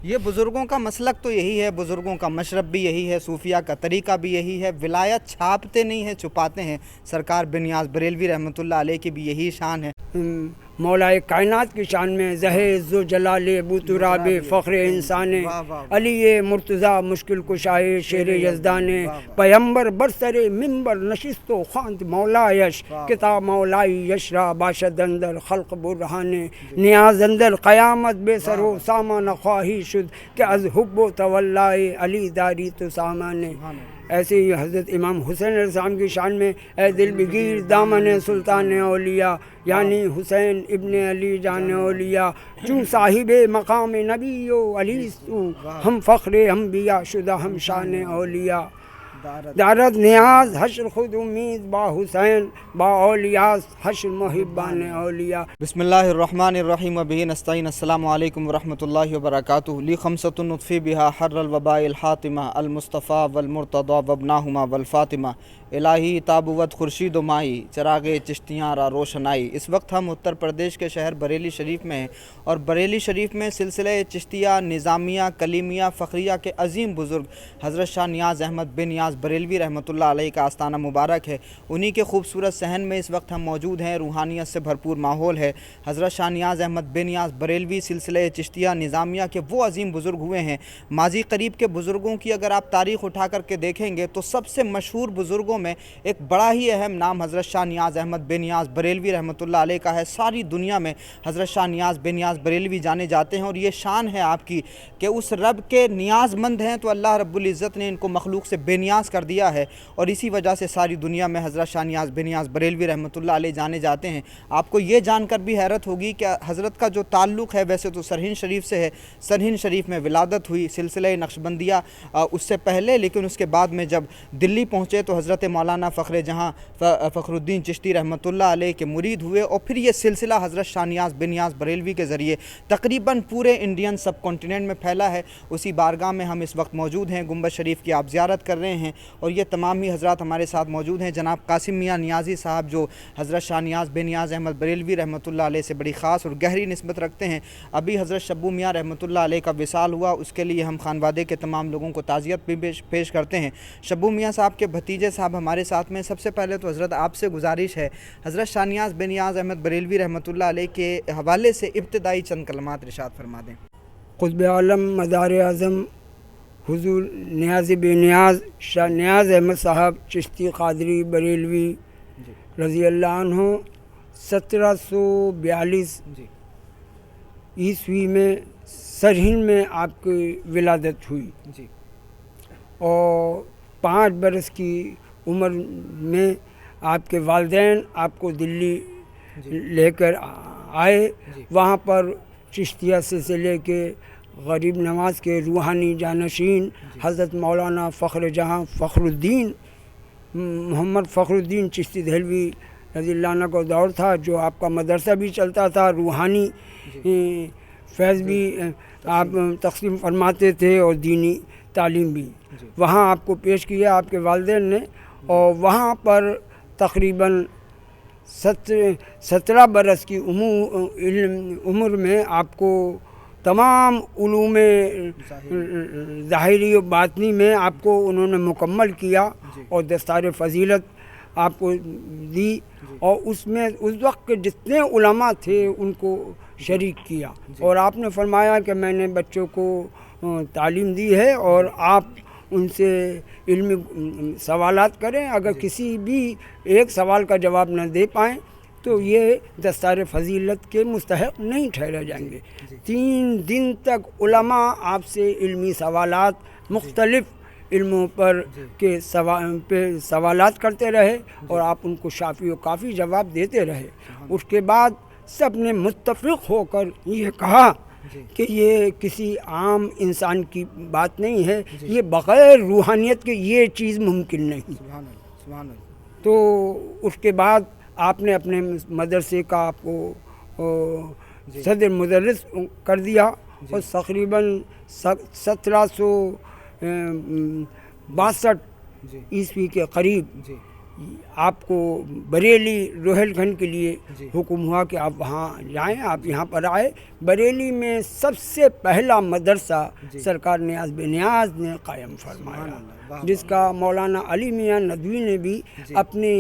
یہ بزرگوں کا مسلک تو یہی ہے، بزرگوں کا مشرب بھی یہی ہے، صوفیہ کا طریقہ بھی یہی ہے، ولایت چھاپتے نہیں ہیں چھپاتے ہیں۔ سرکار بن نیاز بریلوی رحمۃ اللہ علیہ کی بھی یہی شان ہے۔ مولائے کائنات کی شان میں زہے ذو جلال ابو تراب فخر انسان، علی مرتضیٰ مشکل کشائے شیر یزدان، پیمبر برسر منبر نشست و خواند مولایش، کتاب مولائی یشرا باشد اندر خلق برہان، نیاز اندر قیامت بے سر و سامان خواہی شد کہ از حب و تولائے علی داری تو سامان۔ ایسے ہی حضرت امام حسین علیہ السلام کی شان میں اے دل بگیر دامن سلطان اولیاء، یعنی حسین ابن علی جان اولیاء، چون صاحب مقام نبی و علی تو، ہم فخر انبیاء شدہ ہم شان اولیاء۔ دارد نیاز حشر خود امید با حسین، با اولیاء حشر محبان اولیاء۔ بسم اللہ الرحمن الرحیم وبہ نستعین۔ السلام علیکم ورحمۃ اللہ وبرکاتہ۔ لی خمسۃ نطفی بہا حر الوباء الحاطمہ، المصطفیٰ والمرتضیٰ وابناہما والفاطمہ، الہی تابوت خورشید و ماہی، چراغ چشتیاں را روشنائی۔ اس وقت ہم اتر پردیش کے شہر بریلی شریف میں ہیں، اور بریلی شریف میں سلسلہ چشتیہ، نظامیہ، کلیمیہ، فخریہ کے عظیم بزرگ حضرت شاہ نیاز احمد بن نیاز بریلوی رحمۃ اللہ علیہ کا آستانہ مبارک ہے۔ انہی کے خوبصورت صحن میں اس وقت ہم موجود ہیں۔ روحانیت سے بھرپور ماحول ہے۔ حضرت شاہ نیاز احمد بن نیاز بریلوی سلسلہ چشتیہ نظامیہ کے وہ عظیم بزرگ ہوئے ہیں۔ ماضی قریب کے بزرگوں کی اگر آپ تاریخ اٹھا کر کے دیکھیں گے تو سب سے مشہور بزرگوں میں ایک بڑا ہی اہم نام حضرت شاہ نیاز احمد بن نیاز بریلوی رحمۃ اللہ علیہ کا ہے۔ ساری دنیا میں حضرت شاہ نیاز بن نیاز بریلوی جانے جاتے ہیں، اور یہ شان ہے آپ کی کہ اس رب کے نیاز مند ہیں تو اللہ رب العزت نے ان کو مخلوق سے بے نیاز کر دیا ہے، اور اسی وجہ سے ساری دنیا میں حضرت شاہ نیاز بن نیاز بریلوی رحمۃ اللہ علیہ جانے جاتے ہیں۔ آپ کو یہ جان کر بھی حیرت ہوگی کہ حضرت کا جو تعلق ہے ویسے تو سرہند شریف سے ہے۔ سرہند شریف میں ولادت ہوئی سلسلہ نقشبندیہ اس سے پہلے، لیکن اس کے بعد میں جب دلی پہنچے تو حضرت مولانا فخر جہاں فخر الدین چشتی رحمۃ اللہ علیہ کے مرید ہوئے، اور پھر یہ سلسلہ حضرت شاہ نیاز بن نیاز بریلوی کے ذریعے تقریباً پورے انڈین سب کانٹیننٹ میں پھیلا ہے۔ اسی بارگاہ میں ہم اس وقت موجود ہیں، گنبد شریف کی آپ زیارت کر رہے ہیں، اور یہ تمام ہی حضرات ہمارے ساتھ موجود ہیں۔ جناب قاسم میاں نیازی صاحب جو حضرت شاہ نیاز بن نیاز احمد بریلوی رحمۃ اللہ علیہ سے بڑی خاص اور گہری نسبت رکھتے ہیں۔ ابھی حضرت شبو میاں رحمۃ اللہ علیہ کا وصال ہوا، اس کے لیے ہم خانوادے کے تمام لوگوں کو تعزیت بھی پیش کرتے ہیں۔ شبو میاں صاحب کے بھتیجے صاحب ہمارے ساتھ میں۔ سب سے پہلے تو حضرت آپ سے گزارش ہے، حضرت شاہ نیاز بن نیاز احمد بریلوی رحمۃ اللہ علیہ کے حوالے سے ابتدائی چند کلمات ارشاد فرما دیں۔ قطب عالم مدار اعظم حضور نیاز بن نیاز شاہ نیاز احمد صاحب چشتی قادری بریلوی رضی اللہ عنہ 1742 عیسوی میں سرہند میں آپ کی ولادت ہوئی، اور 5 برس کی عمر میں آپ کے والدین آپ کو دلی لے کر آئے۔ وہاں پر چشتیہ سلسلے کے غریب نواز کے روحانی جانشین حضرت مولانا فخر جہاں فخر الدین محمد فخر الدین چشتی دہلوی رضی اللہ عنہ کا دور تھا، جو آپ کا مدرسہ بھی چلتا تھا، روحانی فیض بھی آپ تقسیم فرماتے تھے اور دینی تعلیم بھی۔ وہاں آپ کو پیش کیا آپ کے والدین نے، اور وہاں پر تقریباً 17 برس کی عمر میں آپ کو تمام علوم ظاہری و باطنی میں آپ کو انہوں نے مکمل کیا، اور دستار فضیلت آپ کو دی، اور اس میں اس وقت کے جتنے علماء تھے ان کو شریک کیا، اور آپ نے فرمایا کہ میں نے بچوں کو تعلیم دی ہے، اور آپ ان سے علمی سوالات کریں، اگر کسی بھی ایک سوال کا جواب نہ دے پائیں تو یہ دستار فضیلت کے مستحق نہیں ٹھہرے جائیں گے۔ 3 دن تک علماء آپ سے علمی سوالات مختلف علموں پر سوالات کرتے رہے، اور آپ ان کو شافی و کافی جواب دیتے رہے۔ اس کے بعد سب نے متفق ہو کر یہ کہا کہ یہ کسی عام انسان کی بات نہیں ہے، یہ بغیر روحانیت کے یہ چیز ممکن نہیں۔ تو اس کے بعد آپ نے اپنے مدرسے کا آپ کو صدر مدرس کر دیا، اور تقریباً 1762 عیسوی کے قریب آپ کو بریلی روہیل گنج کے لیے جی حکم ہوا کہ آپ وہاں جائیں، آپ یہاں پر آئے۔ بریلی میں سب سے پہلا مدرسہ جی سرکار نیاز بے نیاز نے قائم فرمایا، اللہ، واہ جس کا مولانا علی میاں ندوی نے بھی جی اپنی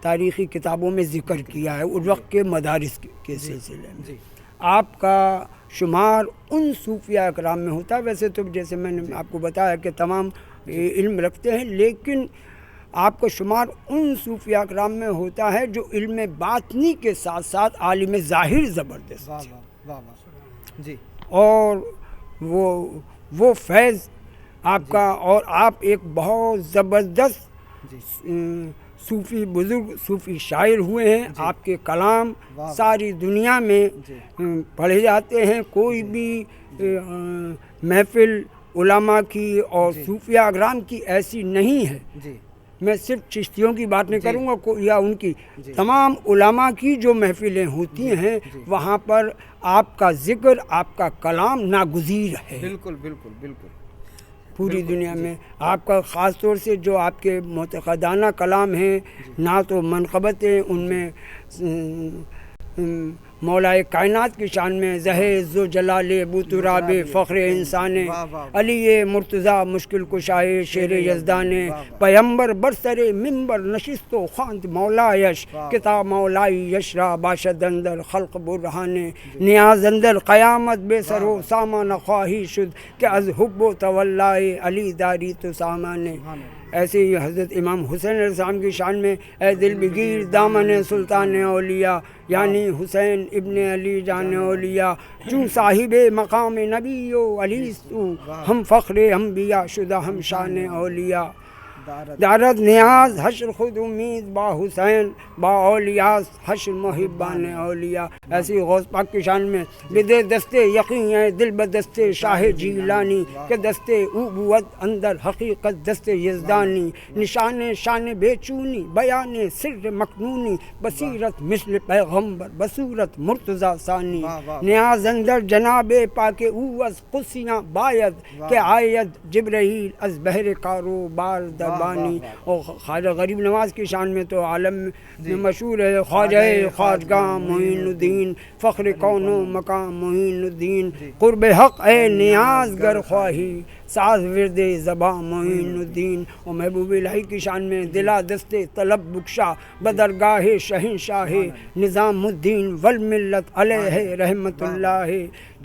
تاریخی کتابوں میں ذکر کیا ہے اس وقت کے مدارس کے سلسلے میں۔ جی آپ کا شمار ان صوفیہ اکرام میں ہوتا ہے، ویسے تو جیسے میں نے آپ کو بتایا کہ تمام علم رکھتے ہیں، لیکن آپ کا شمار ان صوفیہ اکرام میں ہوتا ہے جو علم باطنی کے ساتھ ساتھ عالم ظاہر زبردست واہ واہ واہ واہ جی اور وہ فیض آپ کا، اور آپ ایک بہت زبردست جی صوفی بزرگ صوفی شاعر ہوئے ہیں۔ آپ کے کلام ساری دنیا میں جی پڑھے جاتے ہیں۔ کوئی بھی محفل علماء کی اور صوفیہ اکرام کی ایسی نہیں ہے، جی میں صرف چشتیوں کی بات نہیں کروں گا یا ان کی، تمام علماء کی جو محفلیں ہوتی ہیں وہاں پر آپ کا ذکر، آپ کا کلام ناگزیر ہے بالکل بالکل بالکل پوری دنیا میں۔ آپ کا خاص طور سے جو آپ کے معتقدانہ کلام ہیں، نعت و منقبتیں، ان میں مولائے کائنات کی شان میں زہے عز و جلال ابو تراب فخر انسان، علی مرتضیٰ مشکل کشائے شیر یزدان، پیمبر برسر منبر نشست و خواند مولا یش، کتاب مولائی یشرا باشد اندر خلق برہان، نیاز اندر قیامت بے سر و سامان خواہی شد کہ از حب و تولائے علی داری تو سامان۔ ایسے ہی حضرت امام حسین علیہ السلام کی شان میں اے دل بگیر دامن سلطان اولیاء، یعنی حسین ابن علی جان اولیاء، چوں صاحب مقام نبی و علی تو ہم فخر انبیاء شدہ ہم شان اولیاء۔ دارد نیاز حشر خود امید با حسین، با اولیاء حشر محبان اولیاء۔ ایسی غوث پاک کی شان میں بدے دستے یقین ہے دل بدست شاہ جیلانی، کہ دستے عبوت اندر حقیقت دست یزدانی، نشان شان بے چونی بیان سر مکنونی، بصیرت مثل پیغمبر بصورت مرتضیٰ ثانی، نیاز اندر جناب پاک او از قدسیاں باید، کہ آید جبرائیل از بحر کاروبار دربانی۔ اور خواجہ غریب نواز کی شان میں تو عالم میں مشہور ہے، خواجہ خواجگاہ معین الدین، فخر کون و مقام معین الدین، قرب حق اے نیاز گر خواہی، ساز ورد زباں معین الدین۔ اور محبوب الہی کی شان میں دلا دست طلب بخشا بدرگاہ شہنشاہ نظام الدین والملت علیہ رحمت اللہ،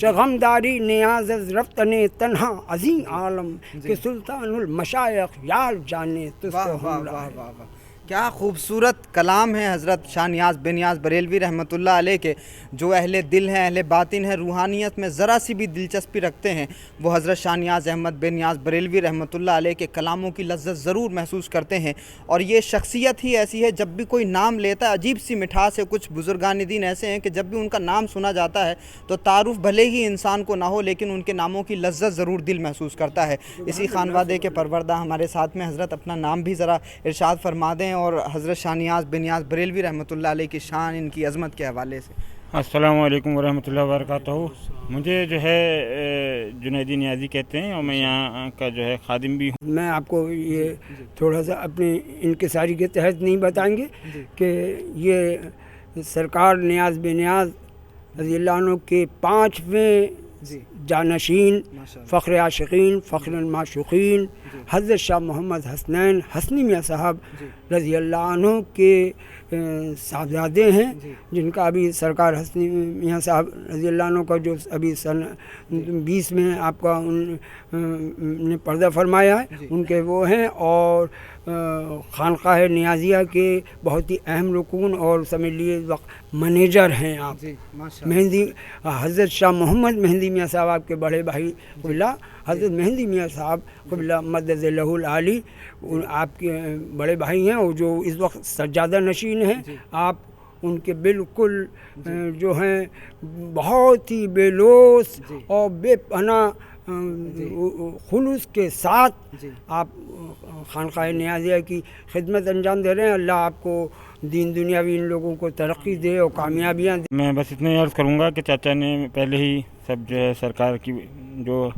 غمداری نیاز از رفتن تنہا عظیم عالم، کہ سلطان المشائخ یار جانے تس کو ہم راہ۔ کیا خوبصورت کلام ہے حضرت شاہ نیاز بے نیاز بریلوی رحمۃ اللہ علیہ کے، جو اہل دل ہیں، اہل باطن ہیں، روحانیت میں ذرا سی بھی دلچسپی رکھتے ہیں، وہ حضرت شاہ نیاز احمد بے نیاز بریلوی رحمۃ اللہ علیہ کے کلاموں کی لذت ضرور محسوس کرتے ہیں۔ اور یہ شخصیت ہی ایسی ہے، جب بھی کوئی نام لیتا ہے عجیب سی مٹھاس ہے۔ کچھ بزرگان دین ایسے ہیں کہ جب بھی ان کا نام سنا جاتا ہے تو تعارف بھلے ہی انسان کو نہ ہو، لیکن ان کے ناموں کی لذت ضرور دل محسوس کرتا ہے۔ اسی خانوادے کے پروردہ ہمارے ساتھ میں حضرت اپنا نام بھی ذرا ارشاد فرما دیں، اور حضرت شاہ نیاز بے نیاز بریلوی رحمۃ اللہ علیہ کی شان، ان کی عظمت کے حوالے سے۔ السلام علیکم ورحمۃ اللہ وبرکاتہ۔ مجھے جو ہے جنیدی نیازی کہتے ہیں، اور میں یہاں کا جو ہے خادم بھی ہوں۔ میں آپ کو یہ تھوڑا سا اپنی انکساری کے تحت نہیں بتائیں گے کہ یہ سرکار نیاز بے نیاز رضی اللہ عنہ کے 5ویں جانشین، فخر عاشقین، فخر المعشوقین، حضرت شاہ محمد حسنین حسنی میاں صاحب رضی اللہ عنہ کے صاحبزادے ہیں، جن کا ابھی سرکار حسنی میاں صاحب رضی اللہ عنہ کا جو ابھی سن 20 میں آپ کا ان نے پردہ فرمایا ہے، ان کے وہ ہیں، اور خانقاہ نیازیہ کے بہت ہی اہم رکن اور سمجھ لیے وقت منیجر ہیں آپ۔ مہندی حضرت شاہ محمد مہندی میاں صاحب آپ کے بڑے بھائی قبلہ حضرت مہندی میاں صاحب قبلہ مدد لہ العالی آپ کے بڑے بھائی ہیں، اور جو اس وقت سجادہ نشین ہیں۔ آپ ان کے بالکل جو ہیں بہت ہی بے لوث اور بے پناہ خلوص کے ساتھ آپ خانقاہ نیازیہ کی خدمت انجام دے رہے ہیں۔ اللہ آپ کو دین دنیاوی ان لوگوں کو ترقی دے اور کامیابیاں دے۔ میں بس اتنا ہی عرض کروں گا کہ چاچا نے پہلے ہی سب جو ہے سرکار کی جو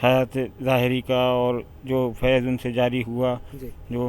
حیات ظاہری کا اور جو فیض ان سے جاری ہوا، جو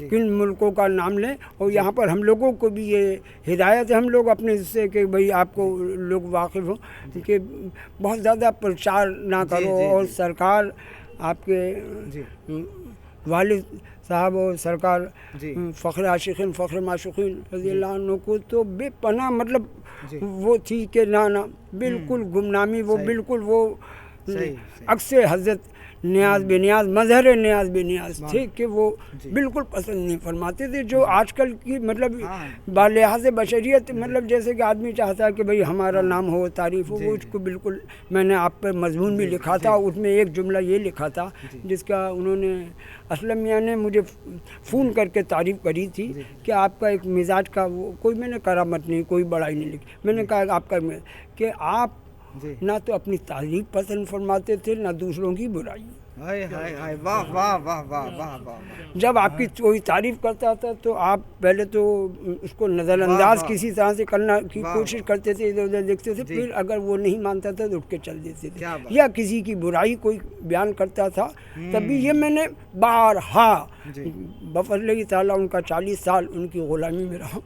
کن ملکوں کا نام لیں، اور یہاں پر ہم لوگوں کو بھی یہ ہدایت ہے، ہم لوگ اپنے سے کہ بھئی آپ کو لوگ واقف ہوں کہ بہت زیادہ پرچار نہ کرو، اور سرکار آپ کے والد صاحب اور سرکار فخر عاشقین فخر معشوقین رضی اللہ عنہ کو تو بے پناہ مطلب وہ تھی کہ نہ بالکل گمنامی، وہ بالکل وہ عکس حضرت نیاز بے نیاز، مظہر نیاز بے نیاز تھے کہ وہ بالکل پسند نہیں فرماتے تھے جو آج کل کی مطلب بالحاظ بشریت مطلب جیسے کہ آدمی چاہتا ہے کہ بھئی ہمارا نام ہو، تعریف ہو، وہ اس کو بالکل میں نے آپ پر مضمون بھی لکھا تھا، اس میں ایک جملہ یہ لکھا تھا جس کا انہوں نے اسلم میاں نے مجھے فون کر کے تعریف کری تھی کہ آپ کا ایک مزاج کا وہ کوئی میں نے کرامت نہیں، کوئی بڑائی نہیں لکھی، میں نے کہا آپ کا کہ آپ نہ تو اپنی تعریف پسند فرماتے تھے نہ دوسروں کی برائی۔ واہ واہ واہ واہ واہ واہ۔ جب آپ کی کوئی تعریف کرتا تھا تو آپ پہلے تو اس کو نظر انداز کسی طرح سے کرنا کی کوشش کرتے تھے، ادھر ادھر دیکھتے تھے، پھر اگر وہ نہیں مانتا تھا تو اٹھ کے چل دیتے تھے، یا کسی کی برائی کوئی بیان کرتا تھا تب بھی یہ میں نے بارہا بفضل اللہ تعالیٰ ان کا 40 سال ان کی غلامی میں رہا۔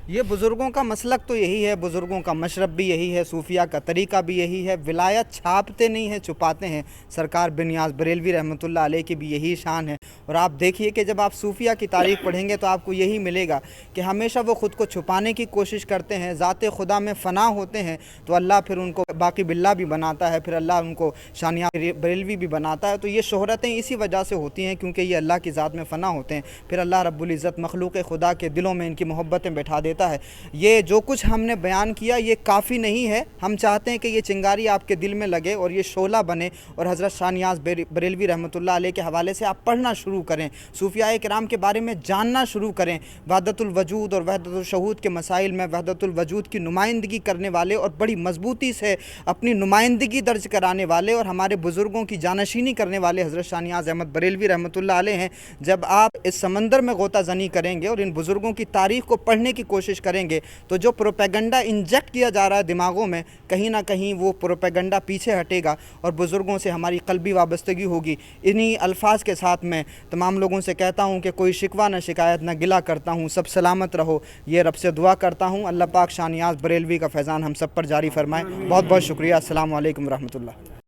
یہ بزرگوں کا مسلک تو یہی ہے، بزرگوں کا مشرب بھی یہی ہے، صوفیہ کا طریقہ بھی یہی ہے، ولایت چھاپتے نہیں ہیں چھپاتے ہیں۔ سرکار بنیاز بریلوی رحمۃ اللہ علیہ کی بھی یہی شان ہے، اور آپ دیکھیے کہ جب آپ صوفیہ کی تاریخ پڑھیں گے تو آپ کو یہی ملے گا کہ ہمیشہ وہ خود کو چھپانے کی کوشش کرتے ہیں، ذات خدا میں فنا ہوتے ہیں تو اللہ پھر ان کو باقی باللہ بھی بناتا ہے، پھر اللہ ان کو شانیہ بریلوی بھی بناتا ہے۔ تو یہ شہرتیں اسی وجہ سے ہوتی ہیں کیونکہ یہ اللہ کی ذات میں فنا ہوتے ہیں، پھر اللہ رب العزت مخلوق خدا کے دلوں میں ان کی محبتیں بٹھا دیتا ہے۔ یہ جو کچھ ہم نے بیان کیا یہ کافی نہیں ہے، ہم چاہتے ہیں کہ یہ چنگاری آپ کے دل میں لگے اور یہ شعلہ بنے، اور حضرت شاہ نیاز بریلوی رحمۃ اللہ علیہ کے حوالے سے آپ پڑھنا شروع کریں، صوفیاء کرام کے بارے میں جاننا شروع کریں، وحدت الوجود اور وحدت الشہود کے مسائل میں وحدت الوجود کی نمائندگی کرنے والے اور بڑی مضبوطی سے اپنی نمائندگی درج کرانے والے اور ہمارے بزرگوں کی جانشینی کرنے والے حضرت شاہ نیاز احمد بریلوی رحمۃ اللہ علیہ ہیں۔ جب آپ اس سمندر میں غوطہ زنی کریں گے اور ان بزرگوں کی تاریخ کو پڑھنے کی کوشش کریں گے تو جو پروپیگنڈا انجیکٹ کیا جا رہا ہے دماغوں میں، کہیں نہ کہیں وہ پروپیگنڈا پیچھے ہٹے گا اور بزرگوں سے ہماری قلبی وابستگی ہوگی۔ انہی الفاظ کے ساتھ میں تمام لوگوں سے کہتا ہوں کہ کوئی شکوہ نہ شکایت نہ گلہ کرتا ہوں، سب سلامت رہو، یہ رب سے دعا کرتا ہوں۔ اللہ پاک شاہ نیاز بریلوی کا فیضان ہم سب پر جاری فرمائے۔ بہت بہت شکریہ۔ السلام علیکم ورحمۃ اللہ۔